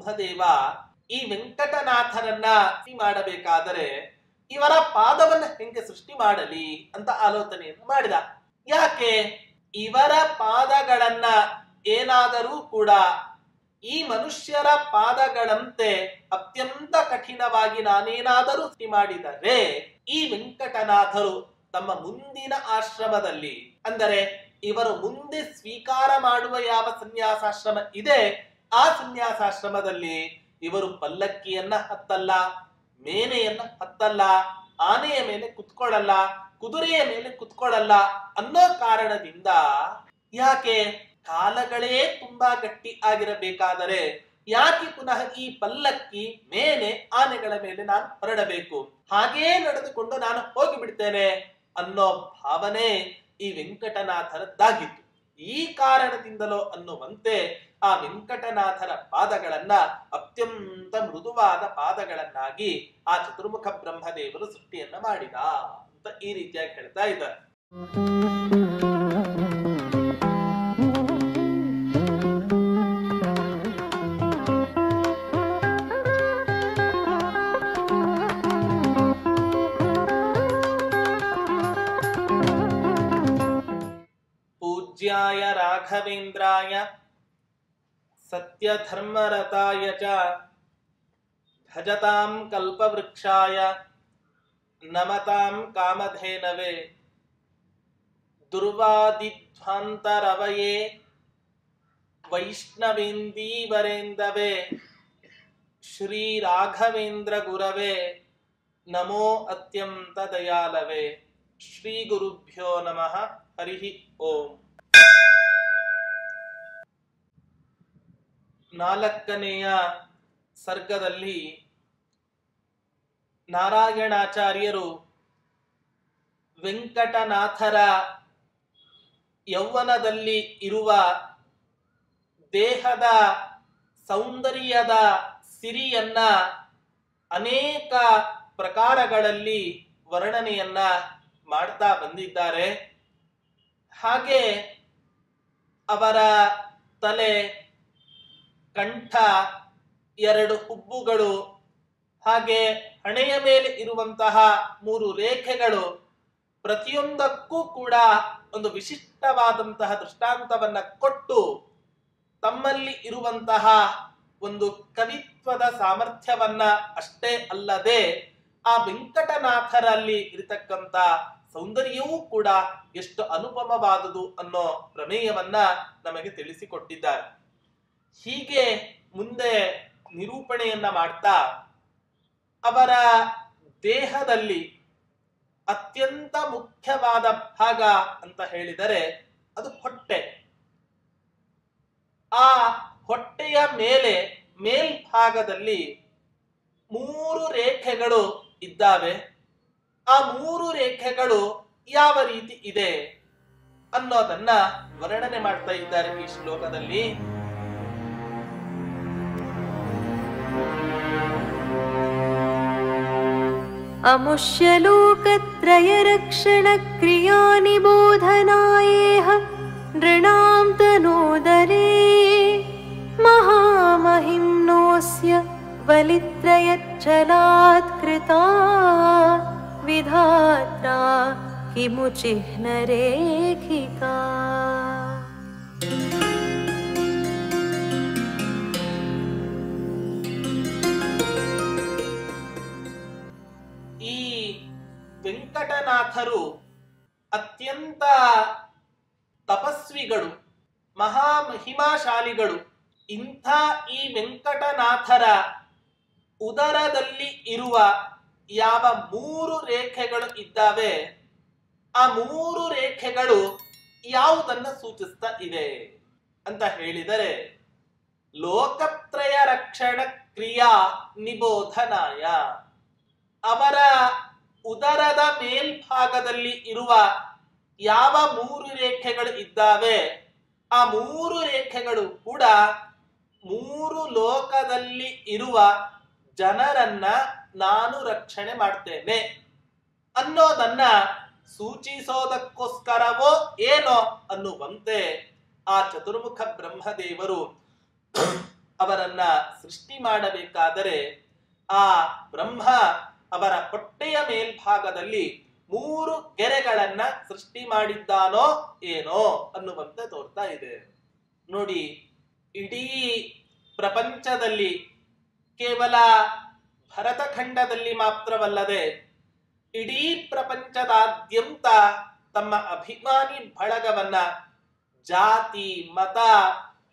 ಬ್ರಹ್ಮದೇವ ಈ ವೆಂಕಟನಾಥರನ್ನ ಸೃಷ್ಟಿ ಮಾಡಬೇಕಾದರೆ ಇವರ ಪಾದವನ್ನ ಹೆಂಗೆ ಸೃಷ್ಟಿ ಮಾಡಲಿ ಅಂತ ಆಲೋಚನೆಯನ್ನು ಮಾಡಿದ. ಯಾಕೆ ಇವರ ಪಾದಗಳನ್ನ ಏನಾದರೂ ಕೂಡ ಈ ಮನುಷ್ಯರ ಪಾದಗಳಂತೆ ಅತ್ಯಂತ ಕಠಿಣವಾಗಿ ನಾನೇನಾದರೂ ಸೃಷ್ಟಿ ಮಾಡಿದರೆ ಈ ವೆಂಕಟನಾಥರು ತಮ್ಮ ಮುಂದಿನ ಆಶ್ರಮದಲ್ಲಿ, ಅಂದರೆ ಇವರು ಮುಂದೆ ಸ್ವೀಕಾರ ಮಾಡುವ ಯಾವ ಸನ್ಯಾಸಾಶ್ರಮ ಇದೆ ಆ ಸನ್ಯಾಸಾಶ್ರಮದಲ್ಲಿ ಇವರು ಪಲ್ಲಕ್ಕಿಯನ್ನ ಹತ್ತಲ್ಲ, ಮೇನೆಯನ್ನ ಹತ್ತಲ್ಲ, ಆನೆಯ ಮೇಲೆ ಕುತ್ಕೊಳ್ಳಲ್ಲ, ಕುದುರೆಯ ಮೇಲೆ ಕುತ್ಕೊಳ್ಳಲ್ಲ ಅನ್ನೋ ಕಾರಣದಿಂದ, ಯಾಕೆ ಕಾಲಗಳೇ ತುಂಬಾ ಗಟ್ಟಿ ಆಗಿರಬೇಕಾದರೆ ಯಾಕೆ ಪುನಃ ಈ ಪಲ್ಲಕ್ಕಿ ಮೇನೆ ಆನೆಗಳ ಮೇಲೆ ನಾನು ಹೊರಡಬೇಕು, ಹಾಗೇ ನಡೆದುಕೊಂಡು ನಾನು ಹೋಗಿಬಿಡ್ತೇನೆ ಅನ್ನೋ ಭಾವನೆ ಈ ವೆಂಕಟನಾಥರದ್ದಾಗಿತ್ತು. ಈ ಕಾರಣದಿಂದಲೋ ಅನ್ನುವಂತೆ ಆ ವೆಂಕಟನಾಥರ ಪಾದಗಳನ್ನ ಅತ್ಯಂತ ಮೃದುವಾದ ಪಾದಗಳನ್ನಾಗಿ ಆ ಚತುರ್ಮುಖ ಬ್ರಹ್ಮದೇವರು ಸೃಷ್ಟಿಯನ್ನ ಮಾಡಿದ ಅಂತ ಈ ರೀತಿಯಾಗಿ ಹೇಳ್ತಾ ಇದ್ದಾರೆ. ಪೂಜ್ಯಾಯ ರಾಘವೇಂದ್ರಾಯ ಸತ್ಯಧರ್ಮರತಾಯ ಚ ಭಜತಾಂ ಕಲ್ಪವೃಕ್ಷಾಯ ನಮತಾಂ ಕಾಮಧೇನವೇ ದುರ್ವಾದಿಧ್ವಾಂತರವಯೇ ವೈಷ್ಣವೇಂದೀವರೇಂದವೇ ಶ್ರೀ ರಾಘವೇಂದ್ರ ಗುರವೇ ನಮೋ ಅತ್ಯಂತ ದಯಾಲವೇ. ಶ್ರೀ ಗುರುಭ್ಯೋ ನಮಃ. ಹರಿ ಓಂ. 4ನೆಯ ಸರ್ಗದಲ್ಲಿ ನಾರಾಯಣಾಚಾರ್ಯರು ವೆಂಕಟನಾಥರ ಯೌವನದಲ್ಲಿ ಇರುವ ದೇಹದ ಸೌಂದರ್ಯದ ಸಿರಿಯನ್ನ ಅನೇಕ ಪ್ರಕಾರಗಳಲ್ಲಿ ವರ್ಣನೆಯನ್ನ ಮಾಡ್ತಾ ಬಂದಿದ್ದಾರೆ. ಹಾಗೆ ಅವರ ತಲೆ, ಕಂಠ, 2 ಹುಬ್ಬುಗಳು, ಹಾಗೆ ಹಣೆಯ ಮೇಲೆ ಇರುವಂತಹ 3 ರೇಖೆಗಳು ಪ್ರತಿಯೊಂದಕ್ಕೂ ಕೂಡ ಒಂದು ವಿಶಿಷ್ಟವಾದಂತಹ ದೃಷ್ಟಾಂತವನ್ನ ಕೊಟ್ಟು ತಮ್ಮಲ್ಲಿ ಇರುವಂತಹ ಒಂದು ಕವಿತ್ವದ ಸಾಮರ್ಥ್ಯವನ್ನ ಅಷ್ಟೇ ಅಲ್ಲದೆ ಆ ವೆಂಕಟನಾಥರಲ್ಲಿ ಇರತಕ್ಕಂಥ ಸೌಂದರ್ಯವೂ ಕೂಡ ಎಷ್ಟು ಅನುಪಮವಾದುದು ಅನ್ನೋ ಪ್ರಮೇಯವನ್ನ ನಮಗೆ ತಿಳಿಸಿಕೊಟ್ಟಿದ್ದಾರೆ. ಹೀಗೆ ಮುಂದೆ ನಿರೂಪಣೆಯನ್ನ ಮಾಡ್ತಾ ಅವರ ದೇಹದಲ್ಲಿ ಅತ್ಯಂತ ಮುಖ್ಯವಾದ ಭಾಗ ಅಂತ ಹೇಳಿದರೆ ಅದು ಹೊಟ್ಟೆ. ಆ ಹೊಟ್ಟೆಯ ಮೇಲೆ ಮೇಲ್ಭಾಗದಲ್ಲಿ 3 ರೇಖೆಗಳು ಇದ್ದಾವೆ. ಆ 3 ರೇಖೆಗಳು ಯಾವ ರೀತಿ ಇದೆ ಅನ್ನೋದನ್ನ ವರ್ಣನೆ ಮಾಡ್ತಾ ಇದ್ದಾರೆ ಈ ಶ್ಲೋಕದಲ್ಲಿ. ಅಮುಷ್ಯಲೋಕತ್ರಯ ರಕ್ಷಣ ಕ್ರಿಯಾ ನಿಬೋಧನಾಯೇಹ ನೃಣಾಂ ತನೋದರೇ ಮಹಾಮಹಿಮ್ನೋಸ್ಯ ಬಲಿತ್ರಯಚ್ಛಲಾತ್ಕೃತಾ ವಿಧಾತ್ರಾ ಕಿಮು ಚಿಹ್ನರೇಖಿಕಾ. ಈ ವೆಂಕಟನಾಥರು ಅತ್ಯಂತ ತಪಸ್ವಿಗಳು, ಮಹಾಮಹಿಮಾಶಾಲಿಗಳು. ಇಂಥ ಈ ವೆಂಕಟನಾಥರ ಉದರದಲ್ಲಿ ಇರುವ ಯಾವ 3 ರೇಖೆಗಳು ಇದ್ದಾವೆ ಆ 3 ರೇಖೆಗಳು ಯಾವುದನ್ನ ಸೂಚಿಸ್ತಾ ಇದೆ ಅಂತ ಹೇಳಿದರೆ ಲೋಕತ್ರಯ ರಕ್ಷಣ ಕ್ರಿಯಾ ನಿಬೋಧನಾಯ. ಅವರ ಉದರದ ಮೇಲ್ಭಾಗದಲ್ಲಿ ಇರುವ ಯಾವ 3 ರೇಖೆಗಳು ಇದ್ದಾವೆ ಆ 3 ರೇಖೆಗಳು ಕೂಡ 3 ಲೋಕದಲ್ಲಿ ಇರುವ ಜನರನ್ನ ನಾನು ರಕ್ಷಣೆ ಮಾಡ್ತೇನೆ ಅನ್ನೋದನ್ನ ಸೂಚಿಸೋದಕ್ಕೋಸ್ಕರವೋ ಏನೋ ಅನ್ನುವಂತೆ ಆ ಚತುರ್ಮುಖ ಬ್ರಹ್ಮದೇವರು ಅವರನ್ನ ಸೃಷ್ಟಿ ಮಾಡಬೇಕಾದರೆ ಆ ಬ್ರಹ್ಮ ಅವರ ಹೊಟ್ಟೆಯ ಮೇಲ್ಭಾಗದಲ್ಲಿ 3 ಗೆರೆಗಳನ್ನ ಸೃಷ್ಟಿ ಮಾಡಿದ್ದಾನೋ ಏನೋ ಅನ್ನುವಂತೆ ತೋರ್ತಾ ಇದೆ. ನೋಡಿ, ಇಡೀ ಪ್ರಪಂಚದಲ್ಲಿ ಕೇವಲ ಭರತಖಂಡದಲ್ಲಿ ಮಾತ್ರವಲ್ಲದೆ ಇಡೀ ಪ್ರಪಂಚದಾದ್ಯಂತ ತಮ್ಮ ಅಭಿಮಾನಿ ಬಳಗವನ್ನ ಜಾತಿ ಮತ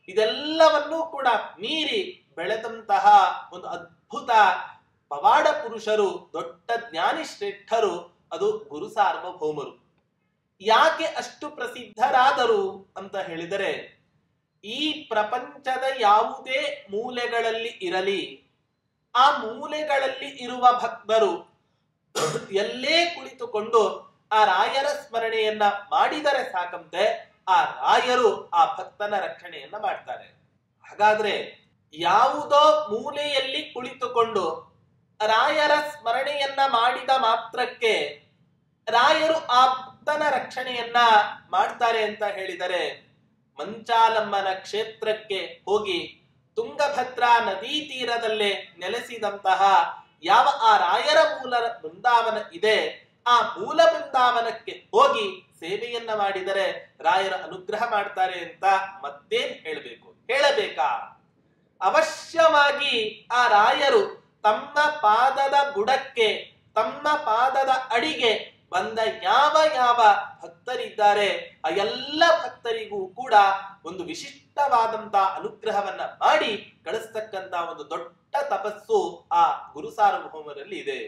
ಇದೆಲ್ಲವನ್ನೂ ಕೂಡ ಮೀರಿ ಬೆಳೆದಂತಹ ಒಂದು ಅದ್ಭುತ ಪವಾಡ ಪುರುಷರು, ದೊಡ್ಡ ಜ್ಞಾನಿ ಶ್ರೇಷ್ಠರು, ಅದು ಗುರು ಸಾರ್ವಭೌಮರು. ಯಾಕೆ ಅಷ್ಟು ಪ್ರಸಿದ್ಧರಾದರು ಅಂತ ಹೇಳಿದರೆ, ಈ ಪ್ರಪಂಚದ ಯಾವುದೇ ಮೂಲೆಗಳಲ್ಲಿ ಇರಲಿ, ಆ ಮೂಲೆಗಳಲ್ಲಿ ಇರುವ ಭಕ್ತರು ಎಲ್ಲೇ ಕುಳಿತುಕೊಂಡು ಆ ರಾಯರ ಸ್ಮರಣೆಯನ್ನ ಮಾಡಿದರೆ ಸಾಕಂತೆ ಆ ರಾಯರು ಆ ಭಕ್ತನ ರಕ್ಷಣೆಯನ್ನ ಮಾಡ್ತಾರೆ. ಹಾಗಾದ್ರೆ ಯಾವುದೋ ಮೂಲೆಯಲ್ಲಿ ಕುಳಿತುಕೊಂಡು ರಾಯರ ಸ್ಮರಣೆಯನ್ನ ಮಾಡಿದ ಮಾತ್ರಕ್ಕೆ ರಾಯರು ಆ ಭಕ್ತನ ರಕ್ಷಣೆಯನ್ನ ಮಾಡ್ತಾರೆ ಅಂತ ಹೇಳಿದರೆ, ಮಂಚಾಲಮ್ಮನ ಕ್ಷೇತ್ರಕ್ಕೆ ಹೋಗಿ ತುಂಗಭದ್ರಾ ನದಿ ತೀರದಲ್ಲೇ ನೆಲೆಸಿದಂತಹ ಯಾವ ಆ ರಾಯರ ಮೂಲ ಬೃಂದಾವನ ಇದೆ, ಆ ಮೂಲ ಬೃಂದಾವನಕ್ಕೆ ಹೋಗಿ ಸೇವೆಯನ್ನ ಮಾಡಿದರೆ ರಾಯರ ಅನುಗ್ರಹ ಮಾಡ್ತಾರೆ ಅಂತ ಮತ್ತೇನ್ ಹೇಳಬೇಕಾ? ಅವಶ್ಯವಾಗಿ ಆ ರಾಯರು ತಮ್ಮ ಪಾದದ ಬುಡಕ್ಕೆ, ತಮ್ಮ ಪಾದದ ಅಡಿಗೆ ಬಂದ ಯಾವ ಯಾವ ಭಕ್ತರಿದ್ದಾರೆ ಆ ಎಲ್ಲ ಭಕ್ತರಿಗೂ ಕೂಡ ಒಂದು ವಿಶಿಷ್ಟವಾದಂತಹ ಅನುಗ್ರಹವನ್ನ ಮಾಡಿ ಕಳಿಸ್ತಕ್ಕಂತ ಒಂದು ದೊಡ್ಡ ತಪಸ್ಸು ಆ ಗುರು ಸಾರ್ವಭೌಮರಲ್ಲಿ ಇದೆ.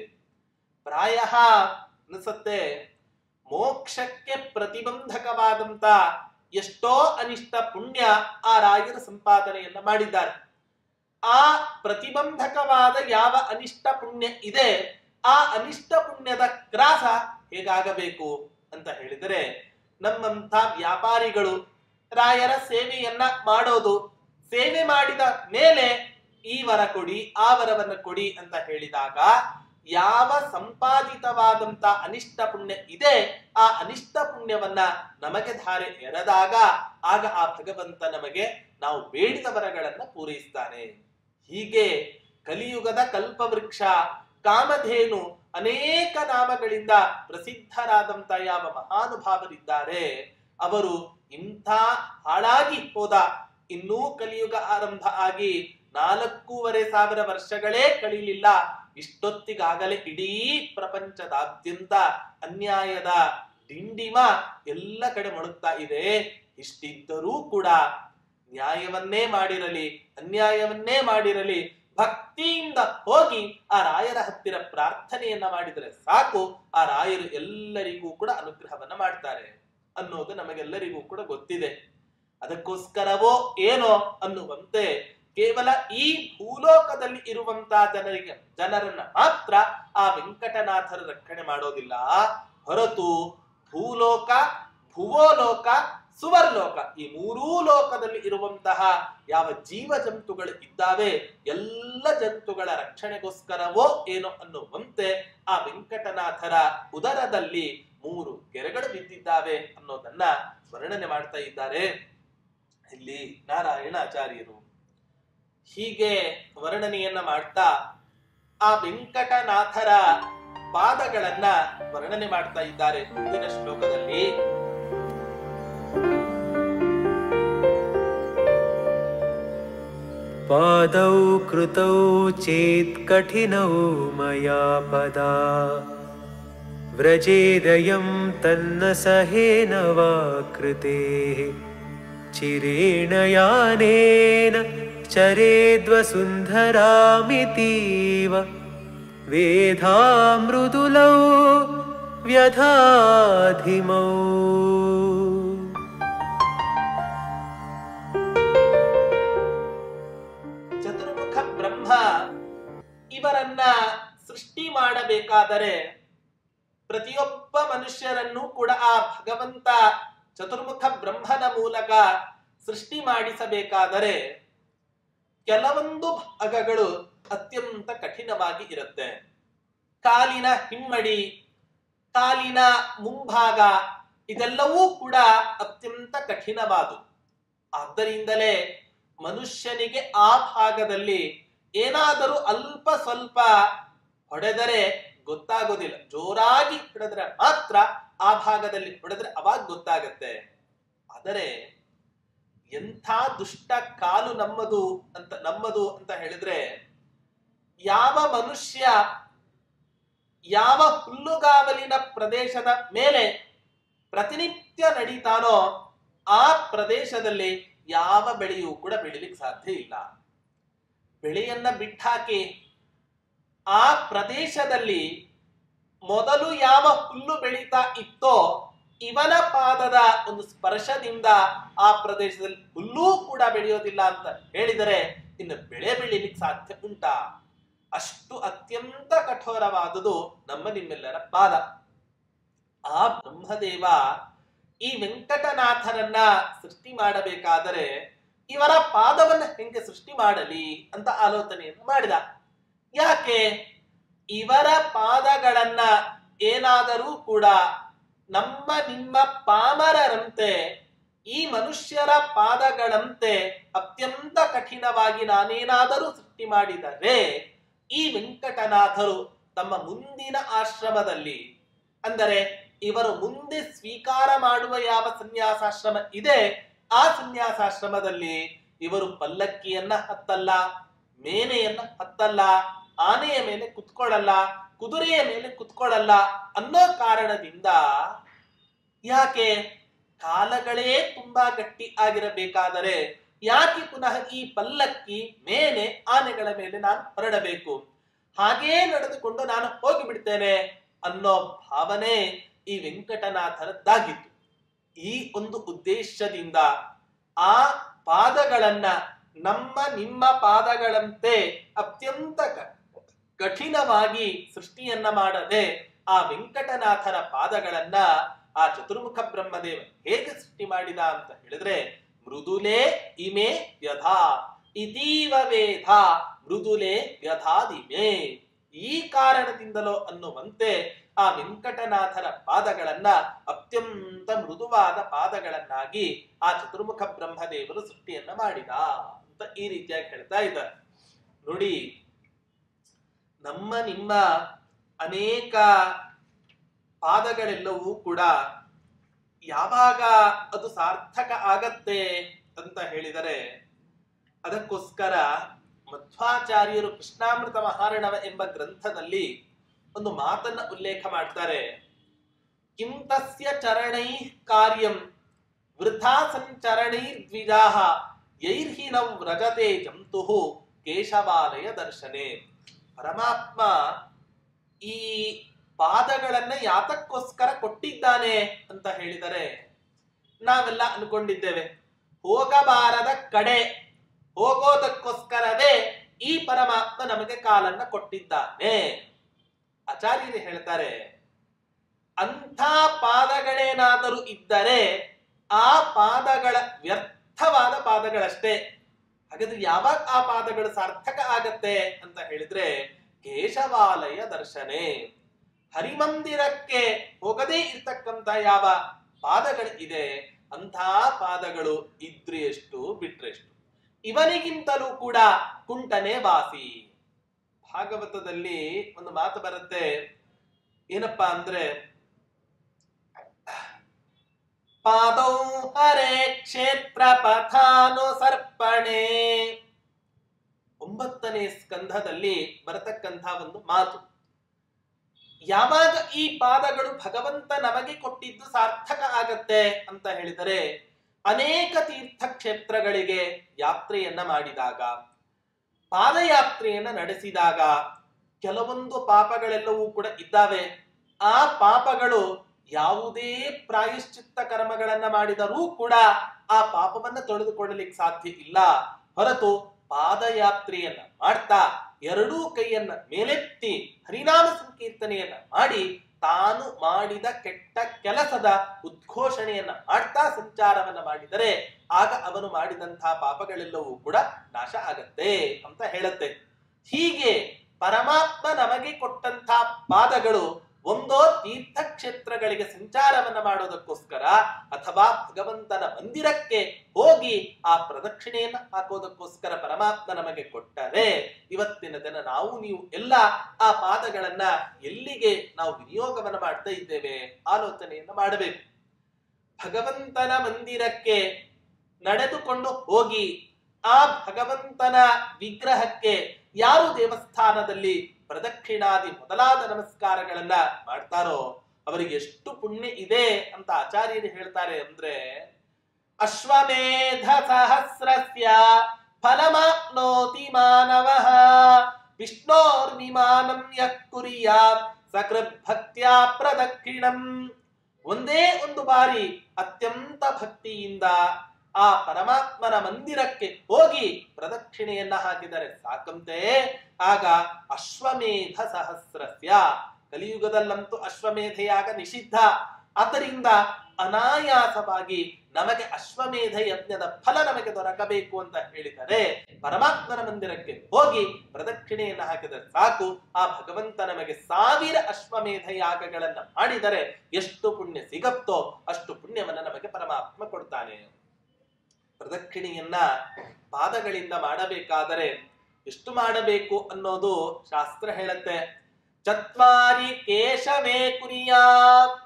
ಪ್ರಾಯ ಅನಿಸುತ್ತೆ, ಮೋಕ್ಷಕ್ಕೆ ಪ್ರತಿಬಂಧಕವಾದಂತ ಎಷ್ಟೋ ಅನಿಷ್ಟ ಪುಣ್ಯ ಆ ರಾಯರ ಸಂಪಾದನೆಯನ್ನ ಮಾಡಿದ್ದಾರೆ. ಆ ಪ್ರತಿಬಂಧಕವಾದ ಯಾವ ಅನಿಷ್ಟ ಪುಣ್ಯ ಇದೆ, ಆ ಅನಿಷ್ಟ ಪುಣ್ಯದ ಗ್ರಾಸ ಹೇಗಾಗಬೇಕು ಅಂತ ಹೇಳಿದರೆ, ನಮ್ಮಂಥ ವ್ಯಾಪಾರಿಗಳು ರಾಯರ ಸೇವೆಯನ್ನ ಮಾಡೋದು, ಸೇವೆ ಮಾಡಿದ ಮೇಲೆ ಈ ವರ ಕೊಡಿ ಆ ವರವನ್ನ ಕೊಡಿ ಅಂತ ಹೇಳಿದಾಗ ಯಾವ ಸಂಪಾದಿತವಾದಂತ ಅನಿಷ್ಟ ಪುಣ್ಯ ಇದೆ, ಆ ಅನಿಷ್ಟ ಪುಣ್ಯವನ್ನ ನಮಗೆ ಧಾರೆ ಎರೆದಾಗ ಆಗ ಆ ಭಗವಂತ ನಮಗೆ ನಾವು ಬೇಡಿದ ವರಗಳನ್ನ ಪೂರೈಸ್ತಾನೆ. ಹೀಗೆ ಕಲಿಯುಗದ ಕಲ್ಪವೃಕ್ಷ ಕಾಮಧೇನು ಅನೇಕ ನಾಮಗಳಿಂದ ಪ್ರಸಿದ್ಧರಾದಂತ ಯಾವ ಮಹಾನುಭಾವರಿದ್ದಾರೆ, ಅವರು ಇಂಥ ಹಾಳಾಗಿ ಹೋದ, ಇನ್ನೂ ಕಲಿಯುಗ ಆರಂಭ ಆಗಿ 4,500 ವರ್ಷಗಳೇ ಕಳೀಲಿಲ್ಲ, ಇಷ್ಟೊತ್ತಿಗಾಗಲೇ ಇಡೀ ಪ್ರಪಂಚದಾದ್ಯಂತ ಅನ್ಯಾಯದ ಡಿಂಡಿಮ ಎಲ್ಲ ಕಡೆ ಮೊಳಗ್ತಾ ಇದೆ. ಇಷ್ಟಿದ್ದರೂ ಕೂಡ ನ್ಯಾಯವನ್ನೇ ಮಾಡಿರಲಿ ಅನ್ಯಾಯವನ್ನೇ ಮಾಡಿರಲಿ ಭಕ್ತಿಯಿಂದ ಹೋಗಿ ಆ ರಾಯರ ಹತ್ತಿರ ಪ್ರಾರ್ಥನೆಯನ್ನ ಮಾಡಿದರೆ ಸಾಕು, ಆ ರಾಯರು ಎಲ್ಲರಿಗೂ ಕೂಡ ಅನುಗ್ರಹವನ್ನ ಮಾಡ್ತಾರೆ ಅನ್ನೋದು ನಮಗೆಲ್ಲರಿಗೂ ಕೂಡ ಗೊತ್ತಿದೆ. ಅದಕ್ಕೋಸ್ಕರವೋ ಏನೋ ಅನ್ನುವಂತೆ ಕೇವಲ ಈ ಭೂಲೋಕದಲ್ಲಿ ಇರುವಂತಹ ಜನರನ್ನ ಮಾತ್ರ ಆ ವೆಂಕಟನಾಥರ ರಕ್ಷಣೆ ಮಾಡೋದಿಲ್ಲ, ಹೊರತು ಭೂಲೋಕ, ಭುವೋಲೋಕ, ಸುವರ್ಲೋಕ ಈ 3 ಲೋಕದಲ್ಲಿ ಇರುವಂತಹ ಯಾವ ಜೀವ ಜಂತುಗಳು ಇದ್ದಾವೆ ಎಲ್ಲ ಜಂತುಗಳ ರಕ್ಷಣೆಗೋಸ್ಕರವೋ ಏನೋ ಅನ್ನುವಂತೆ ಆ ವೆಂಕಟನಾಥರ ಉದರದಲ್ಲಿ 3 ಗೆರೆಗಳು ಬಿದ್ದಿದ್ದಾವೆ ಅನ್ನೋದನ್ನ ವರ್ಣನೆ ಮಾಡ್ತಾ ಇದ್ದಾರೆ ಇಲ್ಲಿ ನಾರಾಯಣಾಚಾರ್ಯರು. ಹೀಗೆ ವರ್ಣನೆಯನ್ನ ಮಾಡ್ತಾ ಆ ವೆಂಕಟನಾಥರ ಪಾದಗಳನ್ನ ವರ್ಣನೆ ಮಾಡ್ತಾ ಇದ್ದಾರೆ ಮುಂದಿನ ಶ್ಲೋಕದಲ್ಲಿ. ಪಾದೌ ಕೃತೌ ಚೇತ್ ಕಠಿನೌ ಮಯಾ ಪದಾ ವ್ರಜೇದಯಂ ತನ್ನ ಸಹೇನ ವಾ ಕೃತೇಃ ಚಿರೇಣ ಯಾನೇನ ಚರೇದ್ವಸುಂಧರಾಮಿತೀವ ವೇಧಾ ಮೃದುಲೌ ವ್ಯಧಾಧಿಮೌ. ಚತುರ್ಮುಖ ಬ್ರಹ್ಮ ಇವರನ್ನ ಸೃಷ್ಟಿ ಮಾಡಬೇಕಾದರೆ ಪ್ರತಿಯೊಬ್ಬ ಮನುಷ್ಯರನ್ನು ಕೂಡ ಆ ಭಗವಂತ ಚತುರ್ಮುಖ ಬ್ರಹ್ಮನ ಮೂಲಕ ಸೃಷ್ಟಿ ಮಾಡಿಸಬೇಕಾದರೆ ಕೆಲವೊಂದು ಭಾಗಗಳು ಅತ್ಯಂತ ಕಠಿಣವಾಗಿ ಇರುತ್ತೆ. ಕಾಲಿನ ಹಿಮ್ಮಡಿ, ಕಾಲಿನ ಮುಂಭಾಗ ಇದೆಲ್ಲವೂ ಕೂಡ ಅತ್ಯಂತ ಕಠಿಣವಾದು. ಆದ್ದರಿಂದಲೇ ಮನುಷ್ಯನಿಗೆ ಆ ಭಾಗದಲ್ಲಿ ಏನಾದರೂ ಅಲ್ಪ ಸ್ವಲ್ಪ ಹೊಡೆದರೆ ಗೊತ್ತಾಗೋದಿಲ್ಲ. ಜೋರಾಗಿ ಹೊಡೆದ್ರೆ ಮಾತ್ರ ಆ ಭಾಗದಲ್ಲಿ ಹೊಡೆದ್ರೆ ಅವಾಗ ಗೊತ್ತಾಗತ್ತೆ. ಆದರೆ ಎಂಥ ದುಷ್ಟ ಕಾಲು ನಮ್ಮದು ಅಂತ ಹೇಳಿದ್ರೆ, ಯಾವ ಮನುಷ್ಯ ಯಾವ ಹುಲ್ಲುಗಾವಲಿನ ಪ್ರದೇಶದ ಮೇಲೆ ಪ್ರತಿನಿತ್ಯ ನಡೀತಾನೋ ಆ ಪ್ರದೇಶದಲ್ಲಿ ಯಾವ ಬೆಳೆಯೂ ಕೂಡ ಬೆಳಿಲಿಕ್ಕೆ ಸಾಧ್ಯ ಇಲ್ಲ. ಬೆಳೆಯನ್ನ ಬಿಟ್ಟಾಕಿ ಆ ಪ್ರದೇಶದಲ್ಲಿ ಮೊದಲು ಯಾವ ಹುಲ್ಲು ಬೆಳೀತಾ ಇತ್ತೋ ಇವನ ಪಾದದ ಒಂದು ಸ್ಪರ್ಶದಿಂದ ಆ ಪ್ರದೇಶದಲ್ಲಿ ಹುಲ್ಲೂ ಕೂಡ ಬೆಳೆಯೋದಿಲ್ಲ ಅಂತ ಹೇಳಿದರೆ ಇನ್ನು ಬೆಳೆ ಬೆಳೀಲಿಕ್ಕೆ ಸಾಧ್ಯ ಉಂಟಾ? ಅಷ್ಟು ಅತ್ಯಂತ ಕಠೋರವಾದುದು ನಮ್ಮ ನಿಮ್ಮೆಲ್ಲರ ಪಾದ. ಆ ಬ್ರಹ್ಮದೇವ ಈ ವೆಂಕಟನಾಥನನ್ನ ಸೃಷ್ಟಿ ಮಾಡಬೇಕಾದರೆ ಇವರ ಪಾದವನ್ನ ಹೆಂಗೆ ಸೃಷ್ಟಿ ಮಾಡಲಿ ಅಂತ ಆಲೋಚನೆಯನ್ನು ಮಾಡಿದ. ಯಾಕೆ ಇವರ ಪಾದಗಳನ್ನ ಏನಾದರೂ ಕೂಡ ನಮ್ಮ ನಿಮ್ಮ ಪಾಮರರಂತೆ ಈ ಮನುಷ್ಯರ ಪಾದಗಳಂತೆ ಅತ್ಯಂತ ಕಠಿಣವಾಗಿ ನಾನೇನಾದರೂ ಸೃಷ್ಟಿ ಮಾಡಿದರೆ ಈ ವೆಂಕಟನಾಥರು ತಮ್ಮ ಮುಂದಿನ ಆಶ್ರಮದಲ್ಲಿ, ಅಂದರೆ ಇವರು ಮುಂದೆ ಸ್ವೀಕಾರ ಮಾಡುವ ಯಾವ ಸನ್ಯಾಸಾಶ್ರಮ ಇದೆ ಆ ಸನ್ಯಾಸಾಶ್ರಮದಲ್ಲಿ ಇವರು ಪಲ್ಲಕ್ಕಿಯನ್ನ ಹತ್ತಲ್ಲ, ಮೇನೆಯನ್ನ ಹತ್ತಲ್ಲ, ಆನೆಯ ಮೇಲೆ ಕುತ್ಕೊಳ್ಳಲ್ಲ, ಕುದುರೆಯ ಮೇಲೆ ಕುತ್ಕೊಳ್ಳಲ್ಲ ಅನ್ನೋ ಕಾರಣದಿಂದ, ಯಾಕೆ ಕಾಲಗಳೇ ತುಂಬಾ ಗಟ್ಟಿ ಆಗಿರಬೇಕಾದರೆ ಯಾಕೆ ಪುನಃ ಈ ಪಲ್ಲಕ್ಕಿ ಮೇನೆ ಆನೆಗಳ ಮೇಲೆ ನಾನು ಹೊರಡಬೇಕು, ಹಾಗೇ ನಡೆದುಕೊಂಡು ನಾನು ಹೋಗಿಬಿಡ್ತೇನೆ ಅನ್ನೋ ಭಾವನೆ ಈ ವೆಂಕಟನಾಥರದ್ದಾಗಿತ್ತು. ಈ ಒಂದು ಉದ್ದೇಶದಿಂದ ಆ ಪಾದಗಳನ್ನ ನಮ್ಮ ನಿಮ್ಮ ಪಾದಗಳಂತೆ ಅತ್ಯಂತ ಕಠಿಣವಾಗಿ ಸೃಷ್ಟಿಯನ್ನ ಮಾಡದೆ ಆ ವೆಂಕಟನಾಥರ ಪಾದಗಳನ್ನ ಆ ಚತುರ್ಮುಖ ಬ್ರಹ್ಮದೇವ ಹೇಗೆ ಸೃಷ್ಟಿ ಮಾಡಿದ ಅಂತ ಹೇಳಿದ್ರೆ, ಮೃದುಲೇ ಇಮೆ ವ್ಯಧಾ ಇದೀವ ವೇದ ಮೃದುಲೇ ವ್ಯಧಾದಿಮೆ. ಈ ಕಾರಣದಿಂದಲೋ ಅನ್ನುವಂತೆ ಆ ವೆಂಕಟನಾಥರ ಪಾದಗಳನ್ನ ಅತ್ಯಂತ ಮೃದುವಾದ ಪಾದಗಳನ್ನಾಗಿ ಆ ಚತುರ್ಮುಖ ಬ್ರಹ್ಮದೇವರು ಸೃಷ್ಟಿಯನ್ನ ಮಾಡಿದ ಅಂತ ಈ ರೀತಿಯಾಗಿ ಹೇಳ್ತಾ ಇದ್ದಾರೆ. ನೋಡಿ, ನಮ್ಮ ನಿಮ್ಮ ಅನೇಕ ಪಾದಗಳೆಲ್ಲವೂ ಕೂಡ ಯಾವಾಗ ಅದು ಸಾರ್ಥಕ ಆಗತ್ತೆ ಅಂತ ಹೇಳಿದರೆ, ಅದಕ್ಕೋಸ್ಕರ ಮಧ್ವಾಚಾರ್ಯರು ಕೃಷ್ಣಾಮೃತ ಮಹಾರಣವ ಎಂಬ ಗ್ರಂಥದಲ್ಲಿ ಒಂದು ಮಾತನ್ನ ಉಲ್ಲೇಖ ಮಾಡ್ತಾರೆ. ಕಿಂ ತಸ್ಯ ಚರಣೈ ಕಾರ್ಯಂ ವೃಥಾ ಸಂಚರಣೈ ದ್ವಿಜಾಹ ಯೈರ್ಹಿ ನೌ ವ್ರಜತೆ ಜಂತುಃ ಕೇಶವಾಲಯ ದರ್ಶನೆ. ಪರಮಾತ್ಮ ಈ ಪಾದಗಳನ್ನ ಯಾತಕ್ಕೋಸ್ಕರ ಕೊಟ್ಟಿದ್ದಾನೆ ಅಂತ ಹೇಳಿದರೆ, ನಾವೆಲ್ಲ ಅನ್ಕೊಂಡಿದ್ದೇವೆ ಹೋಗಬಾರದ ಕಡೆ ಹೋಗೋದಕ್ಕೋಸ್ಕರವೇ ಈ ಪರಮಾತ್ಮ ನಮಗೆ ಕಾಲನ್ನ ಕೊಟ್ಟಿದ್ದಾನೆ. ಆಚಾರ್ಯರು ಹೇಳ್ತಾರೆ, ಅಂಥ ಪಾದಗಳೇನಾದರೂ ಇದ್ದರೆ ಆ ಪಾದಗಳ ವ್ಯರ್ಥವಾದ ಪಾದಗಳಷ್ಟೇ. ಹಾಗಾದ್ರೆ ಯಾವಾಗ ಆ ಪಾದಗಳು ಸಾರ್ಥಕ ಆಗತ್ತೆ ಅಂತ ಹೇಳಿದ್ರೆ, ಕೇಶವಾಲಯ ದರ್ಶನೆ. ಹರಿಮಂದಿರಕ್ಕೆ ಹೋಗದೇ ಇರ್ತಕ್ಕಂಥ ಯಾವ ಪಾದಗಳು ಇದೆ ಅಂಥ ಪಾದಗಳು ಇದ್ರೆ ಎಷ್ಟು ಬಿಟ್ರೆ ಎಷ್ಟು, ಇವನಿಗಿಂತಲೂ ಕೂಡ ಕುಂಟನೆ ವಾಸಿ. ಭಾಗವತದಲ್ಲಿ ಒಂದು ಮಾತು ಬರುತ್ತೆ, ಏನಪ್ಪಾ ಅಂದ್ರೆ, ಪಾದೌ ಹರೇ ಕ್ಷೇತ್ರ ಪಥಾನುಸರ್ಪಣೆ. 9ನೇ ಸ್ಕಂಧದಲ್ಲಿ ಬರತಕ್ಕಂಥ ಒಂದು ಮಾತು. ಯಾವಾಗ ಈ ಪಾದಗಳು ಭಗವಂತ ನಮಗೆ ಕೊಟ್ಟಿದ್ದು ಸಾರ್ಥಕ ಆಗತ್ತೆ ಅಂತ ಹೇಳಿದರೆ, ಅನೇಕ ತೀರ್ಥ ಕ್ಷೇತ್ರಗಳಿಗೆ ಯಾತ್ರೆಯನ್ನ ಮಾಡಿದಾಗ, ಪಾದಯಾತ್ರೆಯನ್ನ ನಡೆಸಿದಾಗ ಕೆಲವೊಂದು ಪಾಪಗಳೆಲ್ಲವೂ ಕೂಡ ಇದ್ದಾವೆ. ಆ ಪಾಪಗಳು ಯಾವುದೇ ಪ್ರಾಯಶ್ಚಿತ್ತ ಕರ್ಮಗಳನ್ನ ಮಾಡಿದರೂ ಕೂಡ ಆ ಪಾಪವನ್ನ ತೊಳೆದುಕೊಳ್ಳಲಿಕ್ಕೆ ಸಾಧ್ಯ ಇಲ್ಲ. ಹೊರತು ಪಾದಯಾತ್ರೆಯನ್ನ ಮಾಡ್ತಾ ಎರಡೂ ಕೈಯನ್ನ ಮೇಲೆತ್ತಿ ಹರಿನಾಮ ಸಂಕೀರ್ತನೆಯನ್ನ ಮಾಡಿ ತಾನು ಮಾಡಿದ ಕೆಟ್ಟ ಕೆಲಸದ ಉದ್ಘೋಷಣೆಯನ್ನ ಮಾಡ್ತಾ ಸಂಚಾರವನ್ನ ಮಾಡಿದರೆ ಆಗ ಅವನು ಮಾಡಿದಂತಹ ಪಾಪಗಳೆಲ್ಲವೂ ಕೂಡ ನಾಶ ಆಗತ್ತೆ ಅಂತ ಹೇಳುತ್ತೆ. ಹೀಗೆ ಪರಮಾತ್ಮ ನಮಗೆ ಕೊಟ್ಟಂತಹ ಪಾದಗಳು ಒಂದೋ ತೀರ್ಥಕ್ಷೇತ್ರಗಳಿಗೆ ಸಂಚಾರವನ್ನ ಮಾಡೋದಕ್ಕೋಸ್ಕರ ಅಥವಾ ಭಗವಂತನ ಮಂದಿರಕ್ಕೆ ಹೋಗಿ ಆ ಪ್ರದಕ್ಷಿಣೆಯನ್ನ ಹಾಕೋದಕ್ಕೋಸ್ಕರ ಪರಮಾತ್ಮ ನಮಗೆ ಕೊಟ್ಟರೆ, ಇವತ್ತಿನ ದಿನ ನಾವು ನೀವು ಎಲ್ಲ ಆ ಪಾದಗಳನ್ನ ಎಲ್ಲಿಗೆ ನಾವು ವಿನಿಯೋಗವನ್ನ ಮಾಡ್ತಾ ಇದ್ದೇವೆ ಆಲೋಚನೆಯನ್ನ ಮಾಡಬೇಕು. ಭಗವಂತನ ಮಂದಿರಕ್ಕೆ ನಡೆದುಕೊಂಡು ಹೋಗಿ ಆ ಭಗವಂತನ ವಿಗ್ರಹಕ್ಕೆ ಯಾರು ದೇವಸ್ಥಾನದಲ್ಲಿ ಪ್ರದಕ್ಷಿಣಾದಿ ಮೊದಲಾದ ನಮಸ್ಕಾರಗಳನ್ನ ಮಾಡ್ತಾರೋ ಅವರಿಗೆ ಎಷ್ಟು ಪುಣ್ಯ ಇದೆ ಅಂತ ಆಚಾರ್ಯರು ಹೇಳ್ತಾರೆ ಅಂದ್ರೆ, ಅಶ್ವಮೇಧ ಸಹಸ್ರಸ್ಯ ಫಲಮಾಪ್ನೋತಿ ಮಾನವಃ ವಿಷ್ಣೋರ್ವಿಮಾನಂ ಯಃ ಕುರ್ಯಾತ್ ಸಕೃತ್ ಭಕ್ತ್ಯಾ ಪ್ರದಕ್ಷಿಣಂ. ಒಂದೇ ಒಂದು ಬಾರಿ ಅತ್ಯಂತ ಭಕ್ತಿಯಿಂದ ಆ ಪರಮಾತ್ಮನ ಮಂದಿರಕ್ಕೆ ಹೋಗಿ ಪ್ರದಕ್ಷಿಣೆಯನ್ನ ಹಾಕಿದರೆ ಸಾಕಂತೆ, ಆಗ ಅಶ್ವಮೇಧ ಸಹಸ್ರಸ್ಯ, ಕಲಿಯುಗದಲ್ಲಂತೂ ಅಶ್ವಮೇಧಯಾಗ ನಿಷಿದ್ಧ, ಆದ್ದರಿಂದ ಅನಾಯಾಸವಾಗಿ ನಮಗೆ ಅಶ್ವಮೇಧ ಯಜ್ಞದ ಫಲ ನಮಗೆ ದೊರಕಬೇಕು ಅಂತ ಹೇಳಿದರೆ ಪರಮಾತ್ಮನ ಮಂದಿರಕ್ಕೆ ಹೋಗಿ ಪ್ರದಕ್ಷಿಣೆಯನ್ನ ಹಾಕಿದರೆ ಸಾಕು, ಆ ಭಗವಂತ ನಮಗೆ 1000 ಅಶ್ವಮೇಧ ಯಾಗಗಳನ್ನ ಮಾಡಿದರೆ ಎಷ್ಟು ಪುಣ್ಯ ಸಿಗತ್ತೋ ಅಷ್ಟು ಪುಣ್ಯವನ್ನ ನಮಗೆ ಪರಮಾತ್ಮ ಕೊಡ್ತಾನೆ. ಪ್ರದಕ್ಷಿಣೆಯನ್ನ ಪಾದಗಳಿಂದ ಮಾಡಬೇಕಾದರೆ ಎಷ್ಟು ಮಾಡಬೇಕು ಅನ್ನೋದು ಶಾಸ್ತ್ರ ಹೇಳುತ್ತೆ. ಚತ್ವಾರಿ ಕೇಶವೇ ಕುರಿಯಾತ್.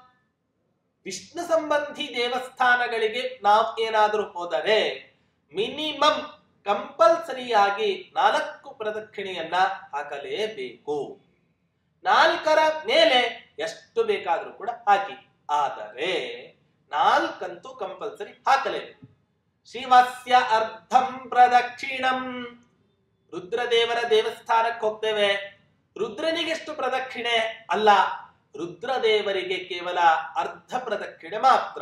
ವಿಷ್ಣು ಸಂಬಂಧಿ ದೇವಸ್ಥಾನಗಳಿಗೆ ನಾವು ಏನಾದರೂ ಹೋದರೆ ಮಿನಿಮಮ್ ಕಂಪಲ್ಸರಿಯಾಗಿ 4 ಪ್ರದಕ್ಷಿಣೆಯನ್ನ ಹಾಕಲೇಬೇಕು. 4ರ ಮೇಲೆ ಎಷ್ಟು ಬೇಕಾದ್ರೂ ಕೂಡ ಹಾಕಿ, ಆದರೆ 4 ಅಂತೂ ಕಂಪಲ್ಸರಿ ಹಾಕಲೇಬೇಕು. ಶಿವಸ್ಯ ಅರ್ಧಂ ಪ್ರದಕ್ಷಿಣಂ. ರುದ್ರದೇವರ ದೇವಸ್ಥಾನಕ್ಕೆ ಹೋಗ್ತೇವೆ, ರುದ್ರನಿಗೆಷ್ಟು ಪ್ರದಕ್ಷಿಣೆ ಅಲ್ಲ, ರುದ್ರದೇವರಿಗೆ ಕೇವಲ ಅರ್ಧ ಪ್ರದಕ್ಷಿಣೆ ಮಾತ್ರ.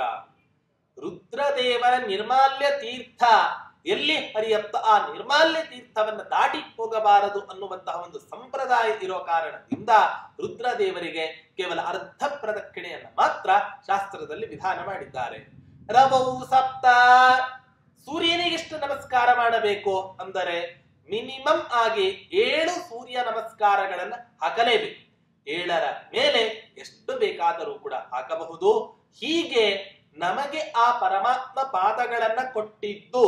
ರುದ್ರದೇವರ ನಿರ್ಮಾಲ್ಯ ತೀರ್ಥ ಎಲ್ಲಿ ಹರಿಯತ್ತ ಆ ನಿರ್ಮಾಲ್ಯ ತೀರ್ಥವನ್ನು ದಾಟಿ ಹೋಗಬಾರದು ಅನ್ನುವಂತಹ ಒಂದು ಸಂಪ್ರದಾಯ ಇರೋ ಕಾರಣದಿಂದ ರುದ್ರದೇವರಿಗೆ ಕೇವಲ ಅರ್ಧ ಪ್ರದಕ್ಷಿಣೆಯನ್ನು ಮಾತ್ರ ಶಾಸ್ತ್ರದಲ್ಲಿ ವಿಧಾನ ಮಾಡಿದ್ದಾರೆ. ರವೌ ಸಪ್ತ. ಸೂರ್ಯನಿಗೆಷ್ಟು ನಮಸ್ಕಾರ ಮಾಡಬೇಕು ಅಂದರೆ ಮಿನಿಮಮ್ ಆಗಿ 7 ಸೂರ್ಯ ನಮಸ್ಕಾರಗಳನ್ನ ಹಾಕಲೇಬೇಕು. 7ರ ಮೇಲೆ ಎಷ್ಟು ಬೇಕಾದರೂ ಕೂಡ ಹಾಕಬಹುದು. ಹೀಗೆ ನಮಗೆ ಆ ಪರಮಾತ್ಮ ಪಾದಗಳನ್ನ ಕೊಟ್ಟಿದ್ದು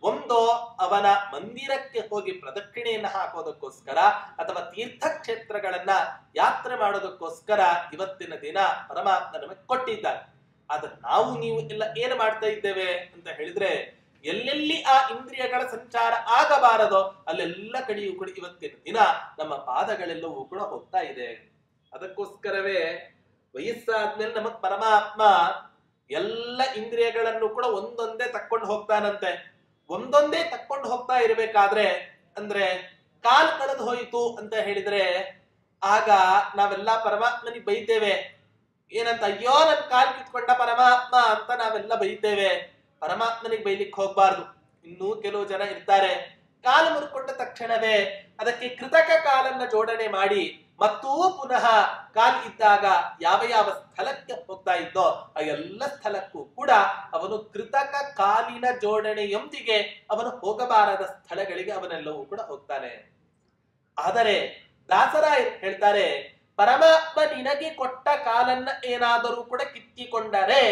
ಒಂದೋ ಅವನ ಮಂದಿರಕ್ಕೆ ಹೋಗಿ ಪ್ರದಕ್ಷಿಣೆಯನ್ನ ಹಾಕೋದಕ್ಕೋಸ್ಕರ ಅಥವಾ ತೀರ್ಥಕ್ಷೇತ್ರಗಳನ್ನ ಯಾತ್ರೆ ಮಾಡೋದಕ್ಕೋಸ್ಕರ ಇವತ್ತಿನ ದಿನ ಪರಮಾತ್ಮ ನಮಗೆ ಕೊಟ್ಟಿದ್ದಾನೆ. ಆದ್ರೆ ನಾವು ನೀವು ಎಲ್ಲ ಏನು ಮಾಡ್ತಾ ಇದ್ದೇವೆ ಅಂತ ಹೇಳಿದ್ರೆ, ಎಲ್ಲೆಲ್ಲಿ ಆ ಇಂದ್ರಿಯಗಳ ಸಂಚಾರ ಆಗಬಾರದೋ ಅಲ್ಲೆಲ್ಲ ಕಡೆಯೂ ಕೂಡ ಇವತ್ತಿನ ದಿನ ನಮ್ಮ ಪಾದಗಳೆಲ್ಲವೂ ಕೂಡ ಹೋಗ್ತಾ ಇದೆ. ಅದಕ್ಕೋಸ್ಕರವೇ ವಯಸ್ಸಾದ್ಮೇಲೆ ನಮಗ್ ಪರಮಾತ್ಮ ಎಲ್ಲ ಇಂದ್ರಿಯಗಳನ್ನು ಕೂಡ ಒಂದೊಂದೇ ತಕ್ಕೊಂಡು ಹೋಗ್ತಾನಂತೆ. ಒಂದೊಂದೇ ತಕ್ಕೊಂಡು ಹೋಗ್ತಾ ಇರಬೇಕಾದ್ರೆ ಅಂದ್ರೆ ಕಾಲ್ ಕಳೆದು ಹೋಯಿತು ಅಂತ ಹೇಳಿದ್ರೆ ಆಗ ನಾವೆಲ್ಲ ಪರಮಾತ್ಮನಿಗೆ ಬೈತೇವೆ. ಏನಂತ, ಅಯ್ಯೋ ನನ್ ಕಾಲ್ ಕಿತ್ಕೊಂಡ ಪರಮಾತ್ಮ ಅಂತ ನಾವೆಲ್ಲ ಬೈತೇವೆ. ಪರಮಾತ್ಮನಿಗೆ ಬೈಲಿಕ್ಕೆ ಹೋಗ್ಬಾರ್ದು. ಇನ್ನೂ ಕೆಲವು ಜನ ಇರ್ತಾರೆ, ಕಾಲು ಮುರ್ಕೊಂಡ ತಕ್ಷಣವೇ ಅದಕ್ಕೆ ಕೃತಕ ಕಾಲನ್ನ ಜೋಡಣೆ ಮಾಡಿ ಮತ್ತೂ ಪುನಃ ಕಾಲ್ ಇದ್ದಾಗ ಯಾವ ಯಾವ ಸ್ಥಳಕ್ಕೆ ಹೋಗ್ತಾ ಇದ್ದೋ ಆ ಎಲ್ಲ ಸ್ಥಳಕ್ಕೂ ಕೂಡ ಅವನು ಕೃತಕ ಕಾಲಿನ ಜೋಡಣೆಯೊಂದಿಗೆ ಅವನು ಹೋಗಬಾರದ ಸ್ಥಳಗಳಿಗೆ ಅವನೆಲ್ಲವೂ ಕೂಡ ಹೋಗ್ತಾನೆ. ಆದರೆ ದಾಸರಾಯ ಹೇಳ್ತಾರೆ, ಪರಮಾತ್ಮ ನಿನಗೆ ಕೊಟ್ಟ ಕಾಲನ್ನ ಏನಾದರೂ ಕೂಡ ಕಿತ್ತಿಕೊಂಡರೆ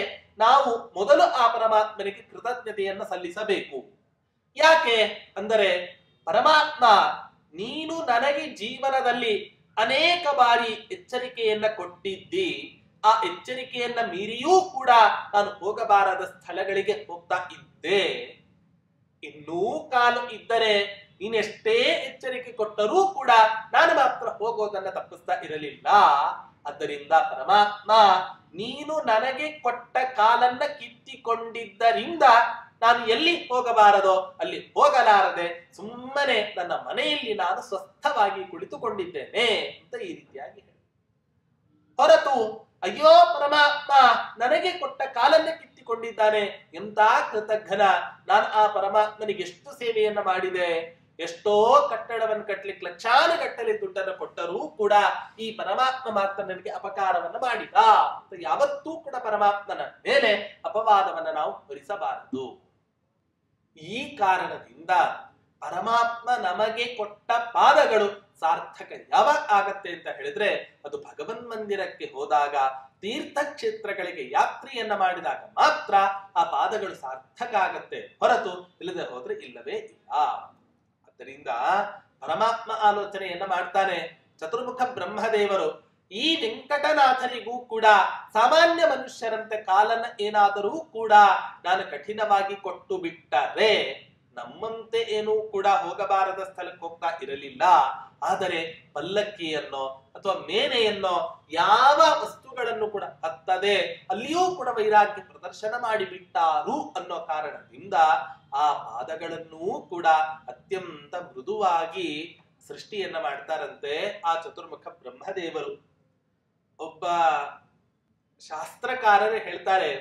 ನಾವು ಮೊದಲು ಆ ಪರಮಾತ್ಮನಿಗೆ ಕೃತಜ್ಞತೆಯನ್ನ ಸಲ್ಲಿಸಬೇಕು. ಯಾಕೆ ಅಂದರೆ, ಪರಮಾತ್ಮ ನೀನು ನನಗೆ ಜೀವನದಲ್ಲಿ ಅನೇಕ ಬಾರಿ ಎಚ್ಚರಿಕೆಯನ್ನ ಕೊಟ್ಟಿದ್ದಿ, ಆ ಎಚ್ಚರಿಕೆಯನ್ನ ಮೀರಿಯೂ ಕೂಡ ನಾನು ಹೋಗಬಾರದ ಸ್ಥಳಗಳಿಗೆ ಹೋಗ್ತಾ ಇದ್ದೆ. ಇನ್ನೂ ಕಾಲು ಇದ್ದರೆ ನೀನೆಷ್ಟೇ ಎಚ್ಚರಿಕೆ ಕೊಟ್ಟರೂ ಕೂಡ ನಾನು ಮಾತ್ರ ಹೋಗೋದನ್ನ ತಪ್ಪಿಸ್ತಾ ಇರಲಿಲ್ಲ. ಆದ್ದರಿಂದ ಪರಮಾತ್ಮ ನೀನು ನನಗೆ ಕೊಟ್ಟ ಕಾಲನ್ನ ಕಿತ್ತಿಕೊಂಡಿದ್ದರಿಂದ ನಾನು ಎಲ್ಲಿ ಹೋಗಬಾರದೋ ಅಲ್ಲಿ ಹೋಗಲಾರದೆ ಸುಮ್ಮನೆ ನನ್ನ ಮನೆಯಲ್ಲಿ ನಾನು ಸ್ವಸ್ಥವಾಗಿ ಕುಳಿತುಕೊಂಡಿದ್ದೇನೆ ಅಂತ ಈ ರೀತಿಯಾಗಿ ಹೇಳಿ, ಹೊರತು ಅಯ್ಯೋ ಪರಮಾತ್ಮ ನನಗೆ ಕೊಟ್ಟ ಕಾಲನ್ನ ಕಿತ್ತಿಕೊಂಡಿದ್ದಾನೆ, ಎಂತ ಕೃತಜ್ಞನ ನಾನು ಆ ಪರಮಾತ್ಮನಿಗೆ ಎಷ್ಟು ಸೇವೆಯನ್ನ ಮಾಡಿದೆ, ಎಷ್ಟೋ ಕಟ್ಟಡವನ್ನು ಕಟ್ಟಲಿಕ್ಕೆ ಲಕ್ಷಾನುಗಟ್ಟಲೆ ದುಡ್ಡನ್ನು ಕೊಟ್ಟರೂ ಕೂಡ ಈ ಪರಮಾತ್ಮ ಮಾತ್ರ ನನಗೆ ಅಪಕಾರವನ್ನ ಮಾಡಿದ ಅಂತ ಯಾವತ್ತೂ ಕೂಡ ಪರಮಾತ್ಮನ ಮೇಲೆ ಅಪವಾದವನ್ನ ನಾವು ಹೊರಿಸಬಾರದು. ಈ ಕಾರಣದಿಂದ ಪರಮಾತ್ಮ ನಮಗೆ ಕೊಟ್ಟ ಪಾದಗಳು ಸಾರ್ಥಕ ಯಾವಾಗ ಆಗತ್ತೆ ಅಂತ ಹೇಳಿದ್ರೆ ಅದು ಭಗವನ್ ಮಂದಿರಕ್ಕೆ ಹೋದಾಗ, ತೀರ್ಥಕ್ಷೇತ್ರಗಳಿಗೆ ಯಾತ್ರೆಯನ್ನ ಮಾಡಿದಾಗ ಮಾತ್ರ ಆ ಪಾದಗಳು ಸಾರ್ಥಕ ಆಗತ್ತೆ, ಹೊರತು ಇಲ್ಲದೆ ಹೋದ್ರೆ ಇಲ್ಲವೇ ಇಲ್ಲ. ಆದ್ದರಿಂದ ಪರಮಾತ್ಮ ಆಲೋಚನೆಯನ್ನ ಮಾಡ್ತಾನೆ. ಚತುರ್ಮುಖ ಬ್ರಹ್ಮದೇವರು ಈ ವೆಂಕಟನಾಥನಿಗೂ ಕೂಡ ಸಾಮಾನ್ಯ ಮನುಷ್ಯರಂತೆ ಕಾಲನ ಏನಾದರೂ ಕೂಡ ನಾನು ಕಠಿಣವಾಗಿ ಕೊಟ್ಟು ಬಿಟ್ಟರೆ ನಮ್ಮಂತೆ ಏನೂ ಕೂಡ ಹೋಗಬಾರದ ಸ್ಥಳಕ್ಕೆ ಹೋಗ್ತಾ ಇರಲಿಲ್ಲ. ಆದರೆ ಪಲ್ಲಕ್ಕಿಯನ್ನೋ ಅಥವಾ ಮೇನೆಯನ್ನೋ ಯಾವ ವಸ್ತುಗಳನ್ನು ಕೂಡ ಹತ್ತದೆ ಅಲ್ಲಿಯೂ ಕೂಡ ವೈರಾಗ್ಯ ಪ್ರದರ್ಶನ ಮಾಡಿಬಿಟ್ಟಾರು ಅನ್ನೋ ಕಾರಣದಿಂದ ಆ ಪಾದಗಳನ್ನೂ ಕೂಡ ಅತ್ಯಂತ ಮೃದುವಾಗಿ ಸೃಷ್ಟಿಯನ್ನ ಮಾಡ್ತಾರಂತೆ ಆ ಚತುರ್ಮುಖ ಬ್ರಹ್ಮದೇವರು. ಒಬ್ಬ ಶಾಸ್ತ್ರಕಾರರು ಹೇಳ್ತಾರೆ,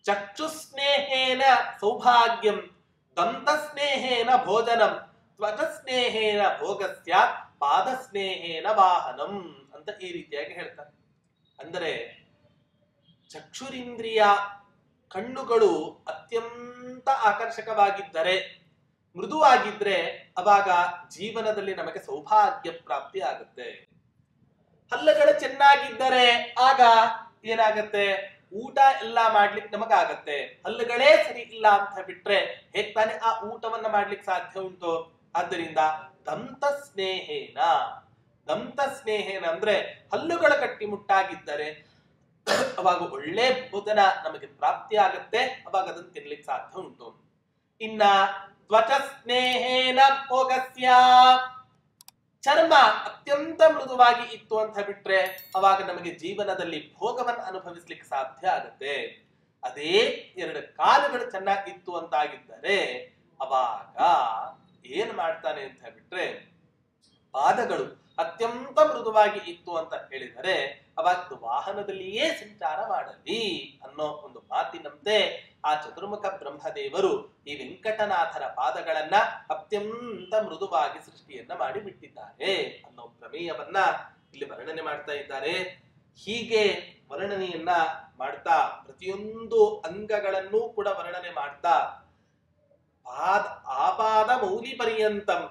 ಚಕ್ಷು ಸ್ನೇಹೇನ ಸೌಭಾಗ್ಯಂ, ದಂತ ಸ್ನೇಹೇನ ಭೋಜನಂ, ತ್ವಚ ಸ್ನೇಹೇನ ಭೋಗಸ್ಯ, ಪಾದ ಸ್ನೇಹೇನ ವಾಹನಂ ಅಂತ ಈ ರೀತಿಯಾಗಿ ಹೇಳ್ತಾರೆ. ಅಂದರೆ ಚಕ್ಷುರಿಂದ್ರಿಯ ಕಣ್ಣುಗಳು ಅತ್ಯಂತ ಆಕರ್ಷಕವಾಗಿದ್ದರೆ, ಮೃದುವಾಗಿದ್ರೆ ಅವಾಗ ಜೀವನದಲ್ಲಿ ನಮಗೆ ಸೌಭಾಗ್ಯ ಪ್ರಾಪ್ತಿ ಆಗುತ್ತೆ. ಹಲ್ಲುಗಳು ಚೆನ್ನಾಗಿದ್ದರೆ ಆಗ ಏನಾಗತ್ತೆ, ಊಟ ಎಲ್ಲ ಮಾಡ್ಲಿಕ್ಕೆ ನಮಗಾಗತ್ತೆ. ಹಲ್ಲುಗಳೇ ಸರಿ ಇಲ್ಲ ಅಂತ ಬಿಟ್ರೆ ಹೇಗ್ ತಾನೆ ಆ ಊಟವನ್ನ ಮಾಡ್ಲಿಕ್ಕೆ ಸಾಧ್ಯ ಉಂಟು? ಆದ್ದರಿಂದ ದಂತ ಸ್ನೇಹೇನ, ದಂತ ಸ್ನೇಹೇನ ಅಂದ್ರೆ ಹಲ್ಲುಗಳ ಗಟ್ಟಿಮುಟ್ಟಾಗಿದ್ದರೆ ಅವಾಗ ಒಳ್ಳೆ ಭೋಜನ ನಮಗೆ ಪ್ರಾಪ್ತಿ ಆಗತ್ತೆ, ಅವಾಗ ಅದನ್ನು ತಿನ್ಲಿಕ್ಕೆ ಸಾಧ್ಯ ಉಂಟು. ಇನ್ನ ತ್ವಚ ಸ್ನೇಹೇನ ಭೋಗಸ್ಯ, ಚರ್ಮ ಅತ್ಯಂತ ಮೃದುವಾಗಿ ಇತ್ತು ಅಂತ ಬಿಟ್ರೆ ಅವಾಗ ನಮಗೆ ಜೀವನದಲ್ಲಿ ಭೋಗವನ್ನು ಅನುಭವಿಸ್ಲಿಕ್ಕೆ ಸಾಧ್ಯ ಆಗುತ್ತೆ. ಅದೇ ಎರಡು ಕಾಲುಗಳು ಚೆನ್ನಾಗಿತ್ತು ಅಂತಾಗಿದ್ದರೆ ಅವಾಗ ಏನ್ ಮಾಡ್ತಾನೆ ಅಂತ ಬಿಟ್ರೆ, ಪಾದಗಳು ಅತ್ಯಂತ ಮೃದುವಾಗಿ ಇತ್ತು ಅಂತ ಹೇಳಿದರೆ ಅವಾಗ ವಾಹನದಲ್ಲಿಯೇ ಸಂಚಾರ ಮಾಡಲಿ ಅನ್ನೋ ಒಂದು ಮಾತಿನಂತೆ ಆ ಚತುರ್ಮುಖ ಬ್ರಹ್ಮದೇವರು ಈ ವೆಂಕಟನಾಥರ ಪಾದಗಳನ್ನ ಅತ್ಯಂತ ಮೃದುವಾಗಿ ಸೃಷ್ಟಿಯನ್ನ ಮಾಡಿ ಬಿಟ್ಟಿದ್ದಾರೆ ಅನ್ನೋ ಪ್ರಮೇಯವನ್ನ ಇಲ್ಲಿ ವರ್ಣನೆ ಮಾಡ್ತಾ ಇದ್ದಾರೆ. ಹೀಗೆ ವರ್ಣನೆಯನ್ನ ಮಾಡ್ತಾ ಪ್ರತಿಯೊಂದು ಅಂಗಗಳನ್ನೂ ಕೂಡ ವರ್ಣನೆ ಮಾಡ್ತಾ ಆಪಾದ ಮೌಲಿ ಪರ್ಯಂತಂ,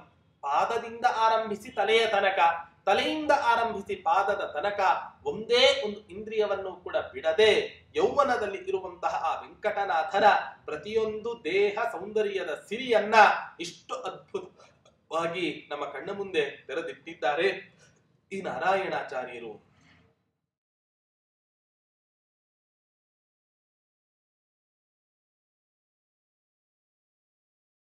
ಪಾದದಿಂದ ಆರಂಭಿಸಿ ತಲೆಯ ತನಕ, ತಲೆಯಿಂದ ಆರಂಭಿಸಿ ಪಾದದ ತನಕ ಒಂದೇ ಒಂದು ಇಂದ್ರಿಯವನ್ನು ಕೂಡ ಬಿಡದೆ ಯೌವನದಲ್ಲಿ ಇರುವಂತಹ ಆ ವೆಂಕಟನಾಥನ ಪ್ರತಿಯೊಂದು ದೇಹ ಸೌಂದರ್ಯದ ಸಿರಿಯನ್ನ ಇಷ್ಟು ಅದ್ಭುತವಾಗಿ ನಮ್ಮ ಕಣ್ಣ ಮುಂದೆ ತೆರೆದಿಟ್ಟಿದ್ದಾರೆ ಈ ನಾರಾಯಣಾಚಾರ್ಯರು.